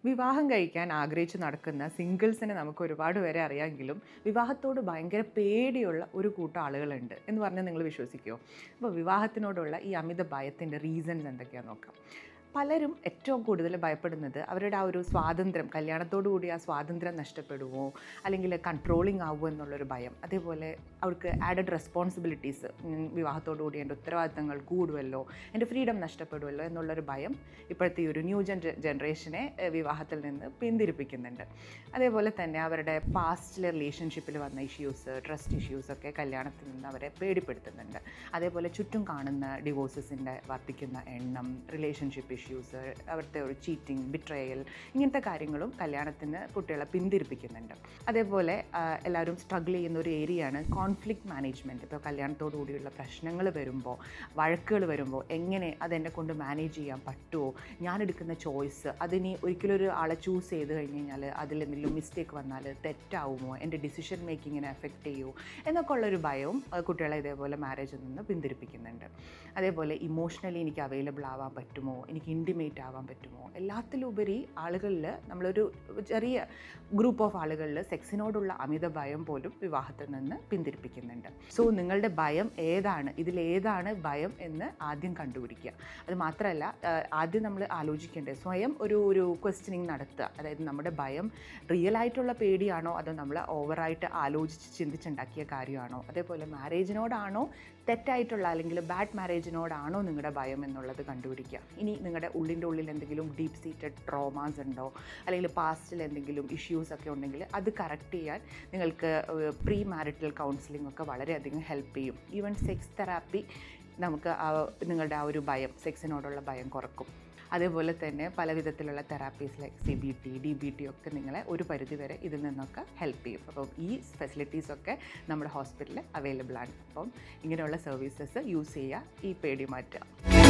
വിവാഹം കഴിക്കാൻ ആഗ്രഹിച്ച് നടക്കുന്ന സിംഗിൾസിനെ നമുക്ക് ഒരുപാട് പേരെ അറിയാമെങ്കിലും വിവാഹത്തോട് ഭയങ്കര പേടിയുള്ള ഒരു കൂട്ടം ആളുകളുണ്ട് എന്ന് പറഞ്ഞാൽ നിങ്ങൾ വിശ്വസിക്കുമോ? അപ്പോൾ വിവാഹത്തിനോടുള്ള ഈ അമിത ഭയത്തിൻ്റെ റീസൺസ് എന്തൊക്കെയാണെന്ന് നോക്കാം. പലരും ഏറ്റവും കൂടുതൽ ഭയപ്പെടുന്നത് അവരുടെ ആ ഒരു സ്വാതന്ത്ര്യം, കല്യാണത്തോടു കൂടി ആ സ്വാതന്ത്ര്യം നഷ്ടപ്പെടുമോ, അല്ലെങ്കിൽ കൺട്രോളിങ് ആവുമോ എന്നുള്ളൊരു ഭയം. അതേപോലെ അവർക്ക് ആഡഡ് റെസ്പോൺസിബിലിറ്റീസ്, വിവാഹത്തോടു കൂടി എൻ്റെ ഉത്തരവാദിത്തങ്ങൾ കൂടുമല്ലോ, എൻ്റെ ഫ്രീഡം നഷ്ടപ്പെടുമല്ലോ എന്നുള്ളൊരു ഭയം ഇപ്പോഴത്തെ ഈ ഒരു ന്യൂ ജനറേഷനെ വിവാഹത്തിൽ നിന്ന് പിന്തിരിപ്പിക്കുന്നുണ്ട്. അതേപോലെ തന്നെ അവരുടെ പാസ്റ്റിലെ റിലേഷൻഷിപ്പിൽ വന്ന ഇഷ്യൂസ്, ട്രസ്റ്റ് ഇഷ്യൂസൊക്കെ കല്യാണത്തിൽ നിന്ന് അവരെ പേടിപ്പെടുത്തുന്നുണ്ട്. അതേപോലെ ചുറ്റും കാണുന്ന ഡിവോഴ്സസിൻ്റെ വർദ്ധിക്കുന്ന എണ്ണം, റിലേഷൻഷിപ്പ് ഇഷ്യൂസ്, അവിടുത്തെ ഒരു ചീറ്റിംഗ്, ബിട്രയൽ, ഇങ്ങനത്തെ കാര്യങ്ങളും കല്യാണത്തിന് കുട്ടികളെ പിന്തിരിപ്പിക്കുന്നുണ്ട്. അതേപോലെ എല്ലാവരും സ്ട്രഗിൾ ചെയ്യുന്ന ഒരു ഏരിയയാണ് കോൺഫ്ലിക്റ്റ് മാനേജ്മെൻറ്റ്. ഇപ്പോൾ കല്യാണത്തോടു കൂടിയുള്ള പ്രശ്നങ്ങൾ വരുമ്പോൾ, വഴക്കുകൾ വരുമ്പോൾ എങ്ങനെ അതെന്നെ കൊണ്ട് മാനേജ് ചെയ്യാൻ പറ്റുമോ, ഞാനെടുക്കുന്ന ചോയ്സ് അതിനി ഒരിക്കലും ഒരു ആളെ ചൂസ് ചെയ്ത് കഴിഞ്ഞ് കഴിഞ്ഞാൽ അതിലെന്തെങ്കിലും മിസ്റ്റേക്ക് വന്നാൽ തെറ്റാവുമോ, എൻ്റെ ഡിസിഷൻ മേക്കിങ്ങിനെ എഫക്റ്റ് ചെയ്യുമോ എന്നൊക്കെ ഉള്ളൊരു ഭയവും കുട്ടികളെ ഇതേപോലെ മാരേജിൽ നിന്ന് പിന്തിരിപ്പിക്കുന്നുണ്ട്. അതേപോലെ ഇമോഷണലി എനിക്ക് അവൈലബിൾ ആവാൻ പറ്റുമോ, എനിക്ക് ഇൻറ്റിമേറ്റ് ആവാൻ പറ്റുമോ, എല്ലാത്തിലുപരി ആളുകളിൽ, നമ്മളൊരു ചെറിയ ഗ്രൂപ്പ് ഓഫ് ആളുകളിൽ സെക്സിനോടുള്ള അമിത ഭയം പോലും വിവാഹത്തിൽ നിന്ന് പിന്തിരിപ്പിക്കുന്നുണ്ട്. സോ നിങ്ങളുടെ ഭയം ഏതാണ്, ഇതിലേതാണ് ഭയം എന്ന് ആദ്യം കണ്ടുപിടിക്കുക. അത് മാത്രമല്ല, ആദ്യം നമ്മൾ ആലോചിക്കേണ്ടത് സ്വയം ഒരു ക്വസ്റ്റ്യനിങ് നടത്തുക. അതായത് നമ്മുടെ ഭയം റിയൽ ആയിട്ടുള്ള പേടിയാണോ, അതോ നമ്മൾ ഓവറായിട്ട് ആലോചിച്ച് ചിന്തിച്ചുണ്ടാക്കിയ കാര്യമാണോ, അതേപോലെ മാരേജിനോടാണോ, തെറ്റായിട്ടുള്ള അല്ലെങ്കിൽ ബാഡ് മാരേജിനോടാണോ നിങ്ങളുടെ ഭയം എന്നുള്ളത് കണ്ടുപിടിക്കുക. ഇനി നിങ്ങളുടെ ഉള്ളിൽ എന്തെങ്കിലും ഡീപ്പ് സീറ്റഡ് ട്രോമാസ് ഉണ്ടോ, അല്ലെങ്കിൽ പാസ്റ്റിൽ എന്തെങ്കിലും ഇഷ്യൂസൊക്കെ ഉണ്ടെങ്കിൽ അത് കറക്റ്റ് ചെയ്യാൻ നിങ്ങൾക്ക് പ്രീ മാരിറ്റൽ കൗൺസിലിംഗ് ഒക്കെ വളരെയധികം ഹെൽപ്പ് ചെയ്യും. ഈവൻ സെക്സ് തെറാപ്പി നമുക്ക് നിങ്ങളുടെ ആ ഒരു ഭയം, സെക്സിനോടുള്ള ഭയം കുറക്കും. അതേപോലെ തന്നെ പല വിധത്തിലുള്ള തെറാപ്പീസ് ലൈക്ക് CBT, DBT ഒക്കെ നിങ്ങളെ ഒരു പരിധിവരെ ഇതിൽ നിന്നൊക്കെ ഹെൽപ്പ് ചെയ്യും. അപ്പം ഈ ഫെസിലിറ്റീസൊക്കെ നമ്മുടെ ഹോസ്പിറ്റലിൽ അവൈലബിൾ ആണ്. അപ്പം ഇങ്ങനെയുള്ള സർവീസസ് യൂസ് ചെയ്യുക, ഈ പേടി മാറ്റുക.